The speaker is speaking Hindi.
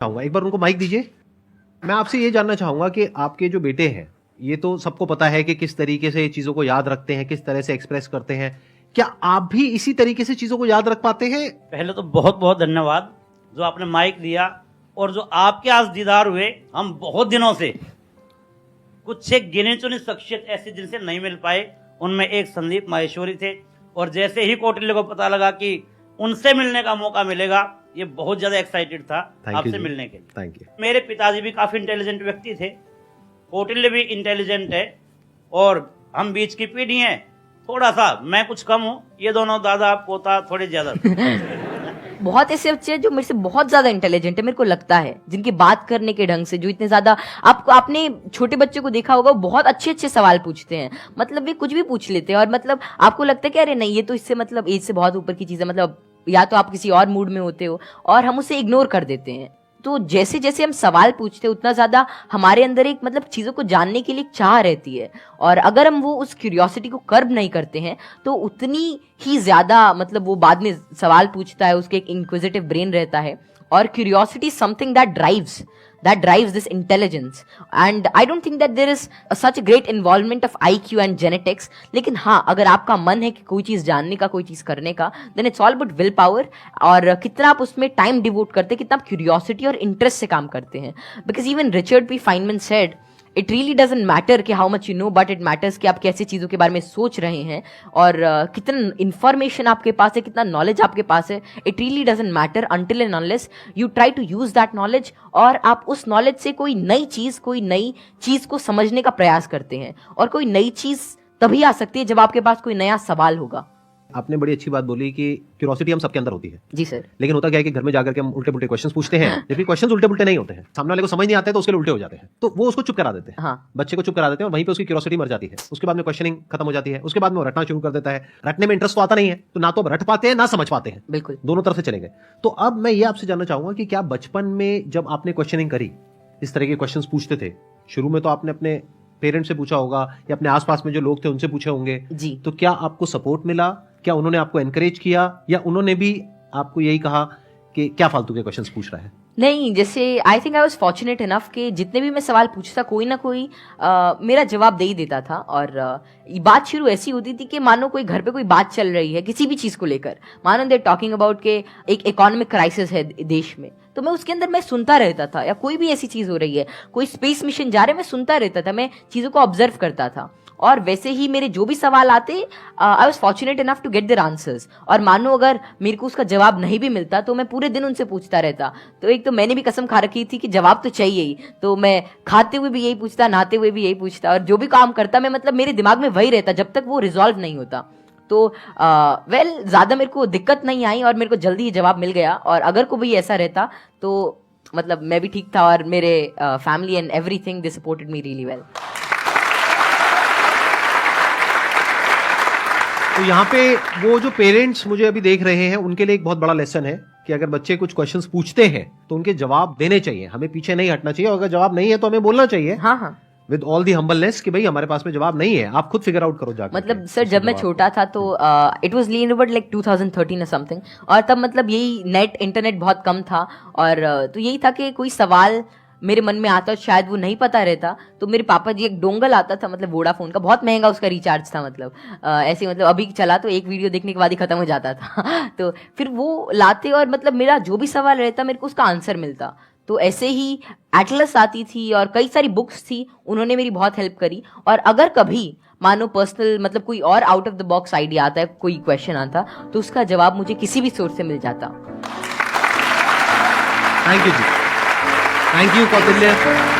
चाहूंगा, एक बार उनको माइक दीजिए। मैं आपसे ये जानना चाहूंगा कि आपके जो बेटे हैं, ये तो सबको पता है कि किस तरीके से चीजों को याद रखते हैं, किस तरह से एक्सप्रेस करते हैं, क्या आप भी इसी तरीके से चीजों को याद रख पाते हैं? पहले तो बहुत बहुत धन्यवाद जो आपने माइक दिया, और जो आपके आज दीदार हुए। हम बहुत दिनों से कुछ एक गिने चुने शख्सियत ऐसे जिनसे नहीं मिल पाए, उनमें एक संदीप माहेश्वरी थे, और जैसे ही कौटिल्य को पता लगा कि उनसे मिलने का मौका मिलेगा, ये बहुत ज्यादा एक्साइटेड था आपसे मिलने के लिए। Thank you. मेरे पिताजी भी काफी इंटेलिजेंट व्यक्ति थे, कौटिल्य भी इंटेलिजेंट है, और हम बीच की पीढ़ी हैं। थोड़ा सा मैं कुछ कम हूँ, ये दोनों दादा पोता थोड़े ज्यादा। बहुत ऐसे बच्चे हैं जो मेरे से बहुत ज्यादा इंटेलिजेंट है, मेरे को लगता है, जिनकी बात करने के ढंग से, जो इतने ज्यादा, आपने छोटे बच्चे को देखा होगा, वो बहुत अच्छे अच्छे सवाल पूछते हैं, मतलब वे कुछ भी पूछ लेते हैं, और मतलब आपको लगता है कि अरे नहीं, ये तो इससे मतलब एज से बहुत ऊपर की चीज है, मतलब या तो आप किसी और मूड में होते हो, और हम उसे इग्नोर कर देते हैं। तो जैसे जैसे हम सवाल पूछते हैं, उतना ज्यादा हमारे अंदर एक मतलब चीजों को जानने के लिए एक चाह रहती है, और अगर हम वो उस क्यूरियोसिटी को कर्ब नहीं करते हैं, तो उतनी ही ज्यादा मतलब वो बाद में सवाल पूछता है, उसके एक इंक्विजिटिव ब्रेन रहता है, और curiosity something that drives this intelligence, and I don't think that there is such a great involvement of IQ and genetics. लेकिन हाँ, अगर आपका मन है कि कोई चीज जानने का, कोई चीज करने का, then it's all about will power, और कितना आप उसमें टाइम डिवोट करते हैं, कितना आप क्यूरियोसिटी और इंटरेस्ट से काम करते हैं। Because even Richard P Feynman said, it really doesn't matter कि how much you know, but it matters कि आप कैसी चीज़ों के बारे में सोच रहे हैं, और कितना इन्फॉर्मेशन आपके पास है, कितना नॉलेज आपके पास है। It really doesn't matter until and unless you try to use that knowledge, और आप उस नॉलेज से कोई नई चीज़ को समझने का प्रयास करते हैं। और कोई नई चीज़ तभी आ सकती है जब आपके पास कोई नया सवाल होगा। आपने बड़ी अच्छी बात बोली कि क्यूरियोसिटी हम सबके अंदर होती है। जी सर। लेकिन होता क्या है कि घर में जाकर के हम उल्टे पुल्टे क्वेश्चंस पूछते हैं, जबकि क्वेश्चंस उल्टे पुल्टे नहीं होते हैं, सामने वाले को समझ नहीं आता है तो उसके लिए उल्टे हो जाते हैं, तो वो उसको चुप करा देते हैं। हाँ। बच्चे को चुप करा देते हैं, और वहीं पे उसकी क्यूरियोसिटी मर जाती है। उसके बाद में क्वेश्चनिंग खत्म हो जाती है, उसके बाद में वो रटना शुरू कर देता है। रटने में इंटरेस्ट तो आता नहीं है, तो ना तो रट पाते हैं ना समझ पाते हैं, बिल्कुल दोनों तरफ से चले गए। तो अब मैं ये आपसे जानना चाहूंगा कि क्या बचपन में जब आपने क्वेश्चनिंग करी, इस तरह के क्वेश्चंस पूछते थे, शुरू में तो आपने अपने पेरेंट्स से पूछा होगा या अपने आसपास में जो लोग थे उनसे पूछे होंगे जी, तो क्या आपको सपोर्ट मिला? क्या उन्होंने आपको एनकरेज किया, या उन्होंने भी आपको यही कहा कि क्या फालतू के क्वेश्चंस पूछ रहा है? नहीं, जैसे I think I was fortunate enough कि जितने भी मैं सवाल पूछता, कोई ना कोई मेरा जवाब दे ही देता था। और बात शुरू ऐसी होती थी कि मानो कोई घर पे कोई बात चल रही है किसी भी चीज़ को लेकर, मानो दे टॉकिंग अबाउट के एक इकोनॉमिक क्राइसिस है देश में, तो मैं उसके अंदर मैं सुनता रहता था, या कोई भी ऐसी चीज़ हो रही है, कोई स्पेस मिशन जा रहे, मैं सुनता रहता था, मैं चीज़ों को ऑब्जर्व करता था। और वैसे ही मेरे जो भी सवाल आते, I was fortunate enough to get their answers. और मानो अगर मेरे को उसका जवाब नहीं भी मिलता तो मैं पूरे दिन उनसे पूछता रहता। तो एक तो मैंने भी कसम खा रखी थी कि जवाब तो चाहिए ही, तो मैं खाते हुए भी यही पूछता, नहाते हुए भी यही पूछता, और जो भी काम करता मैं मतलब मेरे दिमाग में वही रहता जब तक वो रिजॉल्व नहीं होता। तो ज़्यादा मेरे को दिक्कत नहीं आई, और मेरे को जल्दी ही जवाब मिल गया। और अगर कोई ऐसा रहता तो मतलब मैं भी ठीक था, और मेरे family and everything they supported me really well. तो यहाँ पे वो जो पेरेंट्स मुझे अभी देख रहे हैं, उनके लिए एक बहुत बड़ा लेसन है कि अगर बच्चे कुछ क्वेश्चंस पूछते हैं तो उनके जवाब देने चाहिए, हमें पीछे नहीं हटना चाहिए, और अगर जवाब नहीं है तो हमें बोलना चाहिए। हाँ हाँ, विद ऑल दी हम्बलनेस कि भाई हमारे पास में जवाब नहीं है, आप खुद फिगर आउट करो जाकर। मतलब सर जब मैं छोटा था तो इट वाज लीन लाइक 2013 और समथिंग, और तब मतलब यही इंटरनेट बहुत कम था, और तो यही था कि कोई सवाल मेरे मन में आता, शायद वो नहीं पता रहता, तो मेरे पापा जी, एक डोंगल आता था मतलब वोडाफोन का, बहुत महंगा उसका रिचार्ज था, मतलब ऐसे मतलब अभी चला तो एक वीडियो देखने के बाद ही खत्म हो जाता था। तो फिर वो लाते, और मतलब मेरा जो भी सवाल रहता मेरे को उसका आंसर मिलता। तो ऐसे ही एटलस आती थी, और कई सारी बुक्स थी, उन्होंने मेरी बहुत हेल्प करी। और अगर कभी मानो पर्सनल मतलब कोई और out of the box idea आता है, कोई क्वेश्चन आता, तो उसका जवाब मुझे किसी भी सोर्स से मिल जाता। Thank you ji, thank you Kautilya.